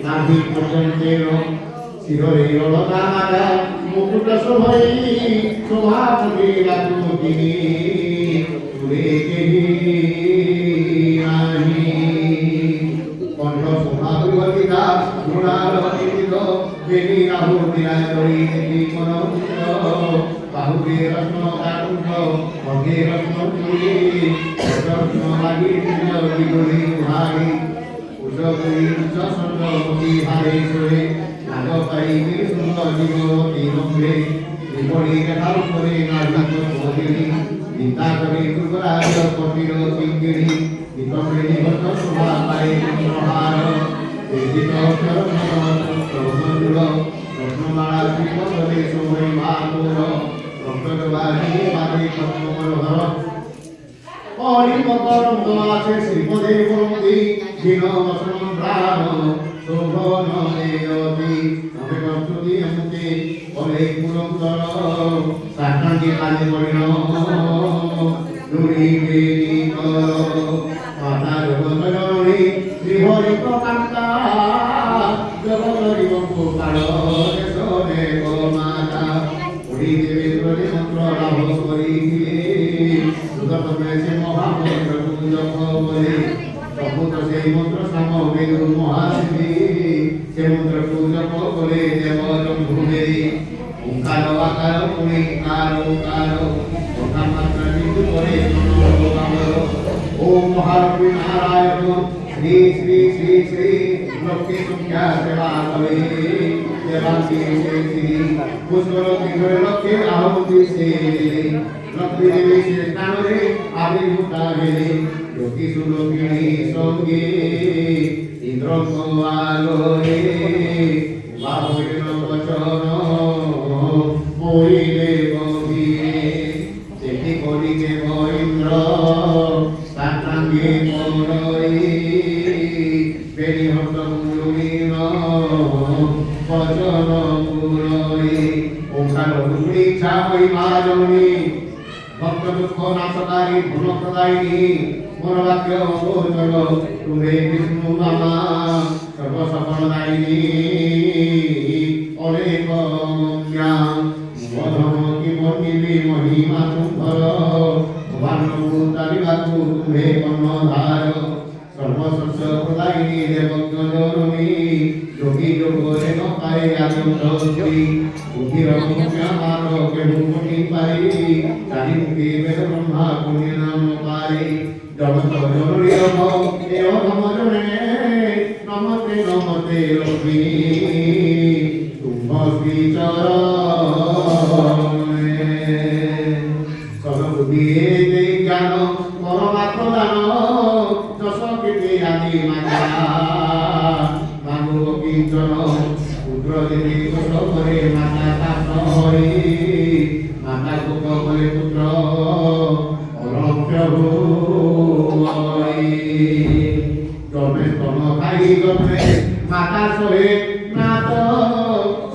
নাভি পর্যন্তের শিররে রণতামারা মুকুট শোভৈ শোভাপতি রাতুকিনী সুরে কেহি নাহি কণ্ঠ শোভাবতীতা গুণার অতিথিত বেনি রাহু বিরাজ করি দেবী মনোচিত বাহুকে রত্ন কাকুণ্ড ভগে রত্ন চুরি রত্ন লাগি বিগড়ি ভারি উজগরি উচ্চসন্দ মতি হারে সরে নাগপাই সুন্দর জীবতী রম্ভে বিপরী রেখার উপরে নারী বদিনী চিন্তা করে দুর্গরাজ কপির কিঙ্কিণী বিকম্পিনী ভদ্র শোভা পায় চন্দ্রহার বেদিত চরণমন্ডল রত্নমালা শ্রীমন্ডলে শোভে মাতুর রক্তবাহী বাদে পদ্মমনোহর হরিপদরম আছে শ্রীপদে বন্দি দীন বসন প্রাণ শোভন দেয়তি তবে কর্তুতি মুখে বলে পুরন্দর সাকাঙ্গে কাজে পড়িল নুরি বেনি কর মাতা জগৎজননী শ্রীহরি প্রকান্তা জগৎরি বঙ্কুকাল দেশ দেব মাতা হরি দেবেন্দ্রে মন্ত্র লাভ করিলে সুতরাং সে মহামন্ত্র পূজক বলে প্রভুত সেই মন্ত্র সমবেদু মহাসিদ্ধি সে মন্ত্র পূজক বলে দেব জম্ভুবে ওঙ্কার আকার পুরি কারো কারো ওঙ্কার মাত্র বিন্দু করে ওম মহালক্ষ্মী নারায়ণ শ্রী শ্রী শ্রী শ্রী লক্ষ্মী সংখ্যা সেবা করে দেবাঙ্গী শ্রী শ্রী পুষ্কর তিঘরে লক্ষ্মী আহুতি শ্রী লক্ষ্মী দেবী সে স্থানে আবির্ভূতা হেলে লক্ষ্মী সুলক্ষিণী সঙ্গে ইন্দ্র আলোরে বাহুন বচন মহিলে গভীরে সেটি করিবে ইন্দ্র সাঙ্গে মরই বেনিহত মুরুণীর বচন পুরই ওঙ্কার রূপী ছাই মা জননী ভক্ত দুঃখ নাশকারী গুণপ্রদায়িনী মনোবাক্য গোচর তুমে বিষ্ণু মামা সর্বসফলদায়িনী অনেক গম্যা মধম কি মন্দিরে মহিমা সুন্দর ভানুতারিবাকু তুমে কর্ণধার সর্বশস্য প্রদায়িনী দেবজ্ঞ জননী যোগী যোগরে নপায় আনন্দী বুদ্ধির মুখ্যমান কেবু মুনি পারি চারি মুখে বেদ ব্রহ্মা পুণ্য নাম পারি জগত জননী এ অধম জনে নমতে নমতে লক্ষ্মী তুম্ভ শ্রী চরণে সর্ববুদ্ধি জ্ঞান পরমাত্ম দান যশ কীর্তি আদি মাতা মানব কিঞ্চন পুত্র দেবী করে মাতা দাস হরি মাতা গোপ বলে পুত্র অলক্ষ্য জন্মে স্তন খাই জন্মে মাতা সহে নাত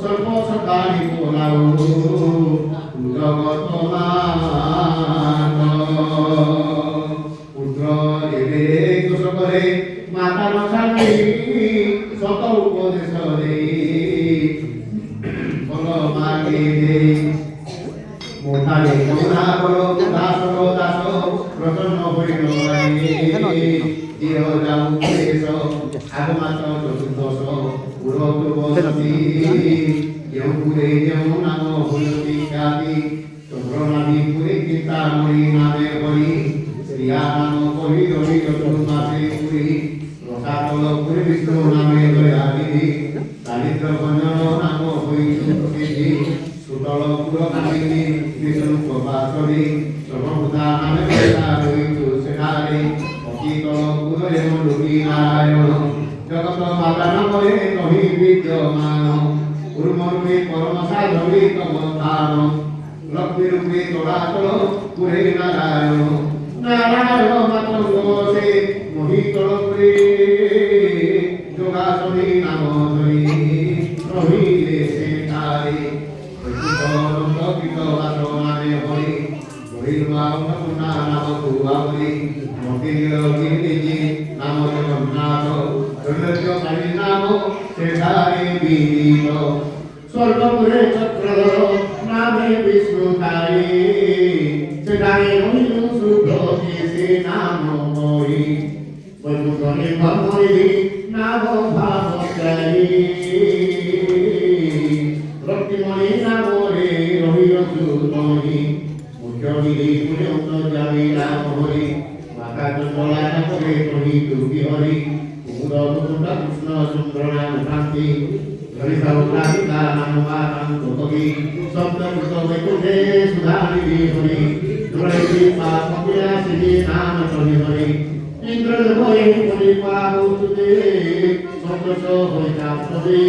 সর্বসদানি পোলাও জগত পুত্র দেবে দোষ করে মাতা নছাড়ি শত উপদেশ বল মাগে মোটালে মোনা বল দাস দাস প্রসন্ন হইল দেহ যাও দেশ আগমাত চতুর্দশ পুরত বসতি যেউ পুরে যেউ নাম হইতি খ্যাতি চন্দ্রনাভি পুরে চিন্তামণি নামে হরি শ্রিয়া নাম কহি রবি চতুর্মাসে পুরী রসাতল পুরী বিষ্ণু নামে দয়ানিধি দারিদ্র ভঞ্জন নাম হইতু সিদ্ধি সুতল পুর কামিনী বিষ্ণু প্রভাসরী সর্বভূতা নামে বেদা হইতু সেনারে অকিতল পুর যেন রূপী নারায়ণ জগত মাতা নামে কহি বিদ্যমান উর্মরূপে পরম সাধবী তমস্থান লক্ষ্মী রূপে তলাচল পুরে নারায়ণ নারায়ণ মাতঙ্গ সে মোহিতল পুরে যোগাসনী নাম ধরি রহিলে সে তারে বাসনানে হরি বহির্বাহ নাম কুয়াবলি মন্দির গিরি বিদিত স্বর্গপুরে চক্রধর নামে বিষ্ণু তাই সেখানে রহিল শুভ্র সে নাম মরি বৈকুণ্ঠে ভ্রমরি নাম ভাব চাই রক্তিমণি নামরে রহিল সুমণি মুখ্য বিধি পুরে অন্তর্যামী নাম হরি মাতা চন্দলা করে কহি দুর্গি হরি কুমুদ মুকুন্দ কৃষ্ণ সুন্দর নাম শান্তি হরিতা উল্লাসিতা নাম নাম কবি শব্দ কৃত বৈকুণ্ঠে সুধানিধি হরি দুরাইতি পা কপিলাসিনী নাম হরি হরি ইন্দ্র হয়ে হরি পাহুতে সন্তোষ হয়ে যাবে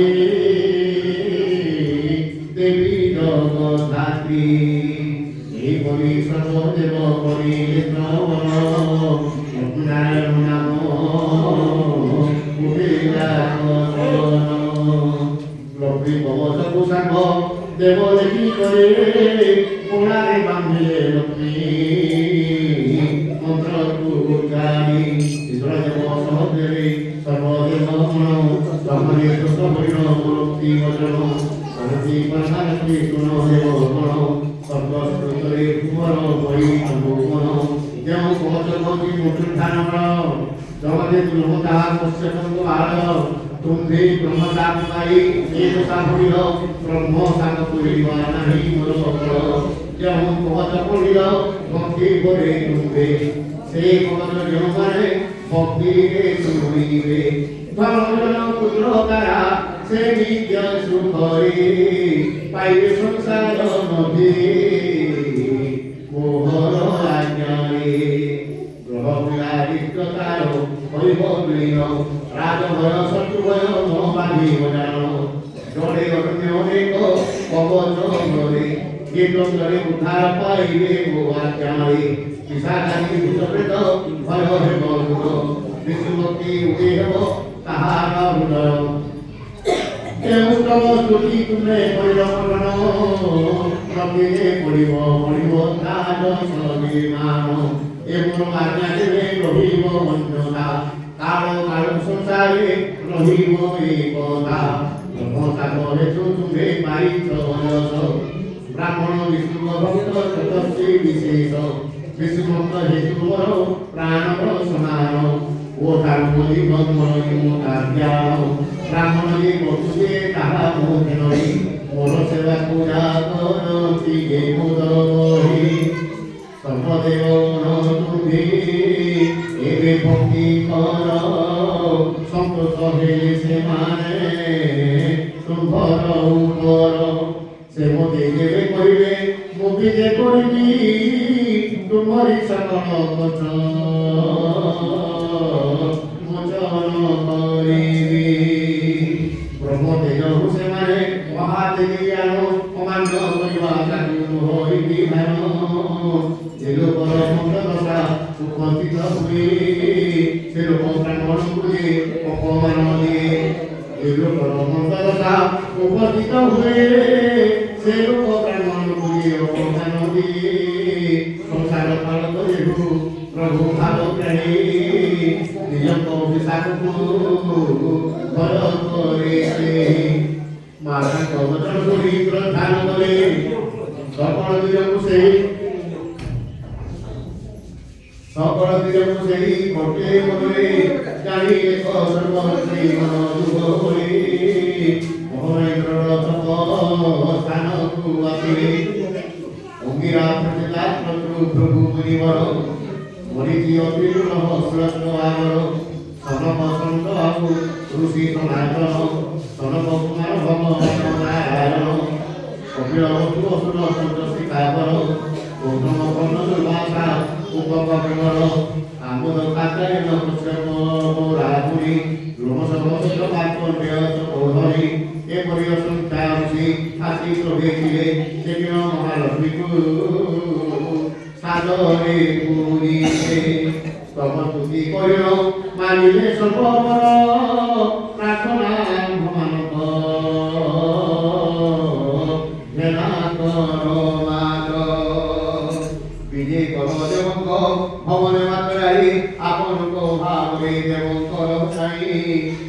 দেবী জগদ্ধাত্রী এই বলি সর্বদেব বলি নারায়ণ নাম লক্ষ্মী ভবসু সাঙ্গ দেব দেখি করে কোণারে বান্ধিলে লক্ষ্মী মন্ত্র জানি ঈশ্বর দেব সহদেবে সর্বদেব মন ব্রহ্মণে সুস্থ হরিণ মুক্তি বচন সরস্বতী পরমাত্মী শুনো দেব গণ সর্বস্তুতরে কুমর বৈ সম্ভুমন যেমন কবচমতি মুঠুষ্ঠানর জগতে তুলমতা পশ্চিমবঙ্গ আল তুমি ব্রহ্মদান পাই এই সাধুরিল ব্রহ্ম সাধ করিব নাহি মোর যেমন কবচ করিল ভক্তি করে তুমি সেই কবচ জনমানে ভক্তি শুনিবে ধর্মজন পুত্র তারা সে নিত্য সুখরে পাইবে সংসার নদী মোহর আজ্ঞারে গ্রহ বিহারিতার হইব লীন রাজভয় শত্রুভয় মহাবাধি বজান জড়ে অরণ্য অনেক কবচ ধরে কীর্তনরে উদ্ধার পাইবে গো আজ্ঞারে পিশাচারী ভূতপ্রেত ভয় হেব দূর বিষ্ণুভক্তি উঠে হেব তাহার হৃদয় স্তুতি তুমে করিল মরণ প্রকৃতি পড়িব পড়িব তাজ সবিমান এবং আজ্ঞা দেবে রহিব মঞ্জনা কাল কাল সংসারে রহিব একতা ব্রহ্মসাগরে তুমে পাইছ যশ ব্রাহ্মণ বিষ্ণু ভক্ত চতস্বী বিশেষ বিষ্ণুভক্ত হেতু বর প্রাণর সমান ও তার বলি জ্ঞান ব্রাহ্মণী বসুদে তাহা মোহে নহি মোর সেবা পূজা করতি হে মোদহি সর্বদেব তুমি এবে ভক্তি কর সন্তোষ হেলে সেমানে শুভর উপর সে মতে যেবে করিবে মুখে যে করিবি তুমরি সকল কচ মোচন করিবি ব্রহ্মতেজ সেমানে মহাদেবী আনো অমান্য করিবা চাকু হইবি ধ্যান যে লোকর মন্ত্রদশা উপস্থিত হুয়ে সে লোক ব্রাহ্মণ পুজে অপমান দিয়ে যে লোকর মন্ত্রদশা উপস্থিত হুয়ে সে লোক ব্রাহ্মণ পুজে অপমান দিয়ে সংসার পাল করে প্রভু ভাব প্রাণী নিজক বিশাখু ভয় করে মাতা কবচন করি প্রধান করে সকল দিনକୁ ସେହି ଗୋଟିଏ ମନରେ ଜାଣି ଏକ ସର୍ବଶ୍ରୀ ମନ ଯୁଗ ହୋଇ ମହେନ୍ଦ୍ରର ତପ ସ୍ଥାନକୁ ଆସିଲେ ଅଙ୍ଗିରା ପ୍ରତିତା ପ୍ରଭୁ ମୁନିବର ମରିଚି ଅବିରୁଣ ଶ୍ଲୋକ ଆଗର ସନକ ସନ୍ତ ଆଉ ଋଷି ସନାତନ ସନକ କୁମାର ଭଗ ନାରାୟଣ କପିଳ ଅସୁର ସନ୍ତୋଷୀ କାବର ଗୌତମ କର୍ଣ୍ଣ ଦୁର୍ବାସା ଉପକର୍ଣ୍ଣର ଆମୋଦ କାଚାର୍ଯ୍ୟ କଶ୍ୟପ ରାହୁରି ଲୋମସଭ ପାତ୍ପର୍ଯ୍ୟ କୌଧରି ଏପରି ଅସଂଖ୍ୟା ଋଷି ଆସି ପ୍ରଭେଇଥିଲେ ସେଦିନ ମହାଲକ୍ଷ୍ମୀକୁ ସାଦରେ ପୁରିଲେ ତମ ସ୍ତୁତି କରିଲ ମାନିଲେ ସର୍ବର ପ୍ରାର୍ଥନା ଭଗବାନଙ୍କ বিজে কর দেবঙ্গ ভবনে মাত্রাই আপনক ভাব মহাবলী দেব কর ছাই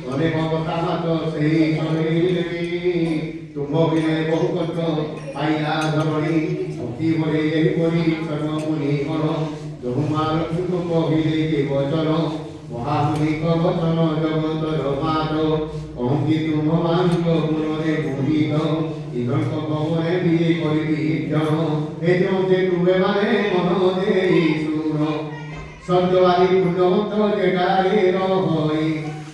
অনেক অবতাহাত সেই শরীরে তুম বিনে বহু কষ্ট পাইলা ধরণী ভক্তি বলে এহিপরি সর্বমুনি কর যহুমা লক্ষ্মী কহিলে যে বচন মহামুনি কবচন জগতর মাত অহংকি তুম মানিক গুণরে মোহিত ইন্দ্রଙ୍କ পবনে বিয়ে করিবি জন এ যে তুমে মানে মন দেই শুন সত্যবাদী পুণ্যবন্ত যেটারে রহই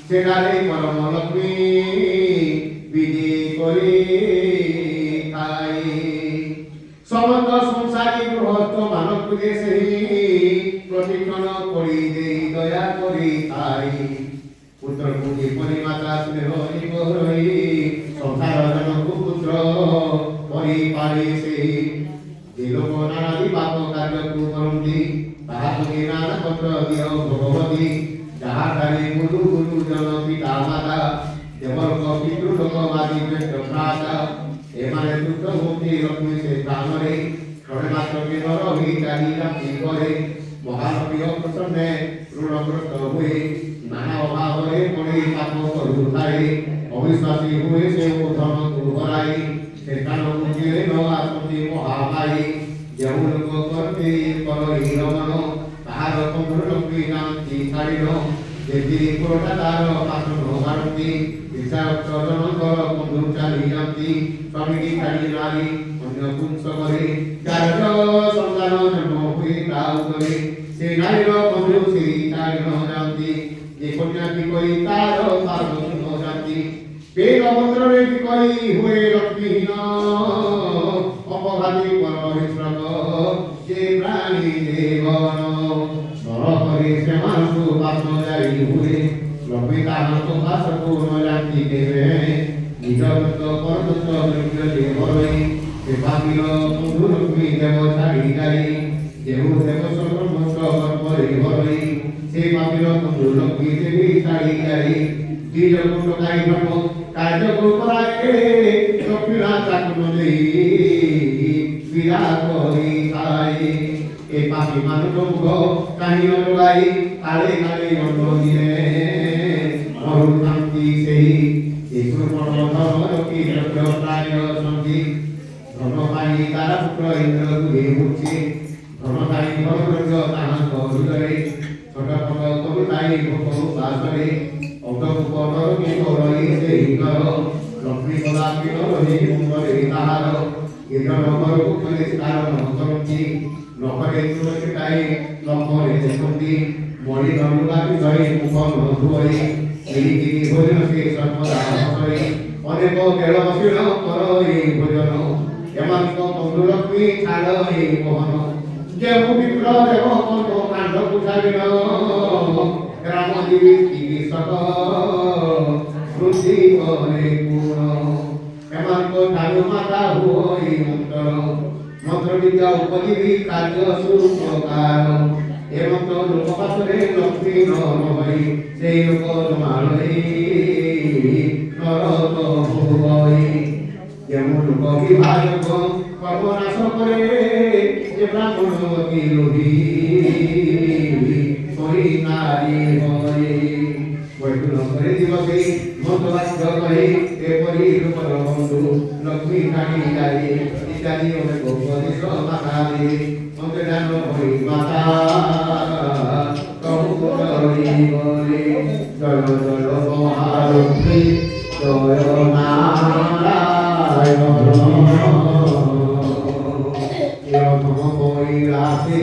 সেটারে পরম লক্ষ্মী বিধি করে খাই সমস্ত সংসারী গৃহস্থ মানব পুজে সেই প্রতিক্ষণ করি দেই দয়া করি তাই পুত্র পুজি পরিমাতা স্নেহ নিবরই সংসার জনক পুত্র পরিপারি সেই যে লোক নানাদি পাপ কার্যকু করন্তি তাহা তুমি নানা পত্র দিও ভগবতী যাহা ধারে গুরু গুরু জন পিতা মাতা দেবলোক পিতৃলোকবাদী জ্যেষ্ঠ ভ্রাতা এমানে তুষ্ট মুক্তি লক্ষ্মী সে স্থানরে ষড়ে মাত্র কেন্দ্র ভিচারি রাখি করে মহালক্ষ্মী প্রসন্নে ঋণগ্রস্ত হয়ে নানা অভাবে পড়ে পাপ করু ধারে অবিশ্বাসী হয়ে সে ধন দুহরাই সে স্থান মুক্তিরে ন আসন্তি মহামারী যেমন লোক করতে করই রমণ তাহার বন্ধু লক্ষ্মী কান্তি ছাড়িল যেটি পুরোটা তার পাশন ভারতী বিচারক জনকর বন্ধু চালি যান্তি স্বামীকে ছাড়ি নারী অন্য পুংস করে যার সন্তান জন্ম হয়ে তাও করে সে নারীর বন্ধু সেই ছাড়ি ন যান্তি যে কন্যাটি করি তার পাশন যান্তি বেদ মন্ত্রে করি হয়ে লক্ষ্মীহীন অপঘাতী পরহিশ্রক যে প্রাণী দেবন নরকরে সেମାନଙ୍କୁ ବାସ ଜାରି ହୁଏ ଲକ୍ଷ୍ମୀ ତାହାଙ୍କ ବାସକୁ ନ ଜାତି ଦେବେ ନିଜ ଦତ୍ତ ପରଦତ୍ତ ଦ୍ରବ୍ୟ ଦେବରଇ ସେ ଭାବିର ବନ୍ଧୁ ଲକ୍ଷ୍ମୀ ଦେବ ଛାଡ଼ି ଯାଇ ଯେଉଁ ଦେବ ସର୍ବ କର୍ମରେ ହରଇ ସେ ଭାବିର ବନ୍ଧୁ ଲକ୍ଷ୍ମୀ ଦେବୀ ଛାଡ଼ି ଯାଇ ନିଜ କୁଣ୍ଡ ଗାଇ ଧର୍ମ କାର୍ଯ୍ୟକୁ କରାଏ ଲକ୍ଷ୍ମୀ ତାକୁ ନ ଦେଇ ପୀଡ଼ା କରିଥାଏ ଏ ପାପୀ ମାନଙ୍କ ମୁଖ କାହିଁ ଲଗାଇ କାଳେ କାଳେ ଅନ୍ନ ଦିଏ ମରୁଥାନ୍ତି ସେହି ଏ କୃପଣ ଧର୍ମ ରଖି ଲକ୍ଷ୍ୟ ପ୍ରାୟ ଅଛନ୍ତି ଧର୍ମ ପାଇଁ ତାର ପୁତ୍ର ଇନ୍ଦ୍ର ଦୁହେ ଉଠେ ଧର୍ମ ପାଇଁ ଧର୍ମଯୋଗ ତାହାଙ୍କ ହୃଦୟରେ ଛୋଟ ଛୋଟ କରୁଥାଏ ଭୋକ ଉପାସରେ ଅଙ୍ଗକୁ ପଦରକୁ କରଇ ସେହି ଘର ଲକ୍ଷ୍ମୀ କଦାପି ରହି ମୁଣ୍ଡରେ ତାହାର ଇନ୍ଦ୍ର ନଗରକୁ ପରିଷ୍କାର ନ କରନ୍ତି নখরে তুলসীটাই লক্ষ্মণে দেখন্তি মণি ধনুকাটি ধরে মুখ ধুয়ে গিরি ভোজন সে সর্বদা হসরে অনেক কেল বসিল কর এই ভোজন এমান্ত বন্ধু লক্ষ্মী ছাড় এই মোহন যেব বিপ্র দেব কত কাণ্ড বুঝাবিল রামদেবী চিকিৎসক বৃদ্ধি করে গুণ এমান্ত ঠাকুর মাতা হই অন্তর মন্ত্র বিদ্যা উপজীবী কার্য সুপ্রকার এবং তো লোকপাশরে লক্ষ্মী নরহরি সেই লোক মালই নরত ভুবই যেমন লোক বিভাজক কর্মনাশ করে যে ব্রাহ্মণবতী লোভী ওই নারী হয় বৈকুণ্ঠ করে দিবসে মতবাক্য কহে এপরি রূপর বন্ধু লক্ষ্মী কাটি যাই ইত্যাদি অনেক উপদেশ মাতারে মন্ত্রে জান হই মাতা প্রভু করি বলে জয় জয় মহালক্ষ্মী জয় নারায়ণ এরকম কৈলাসে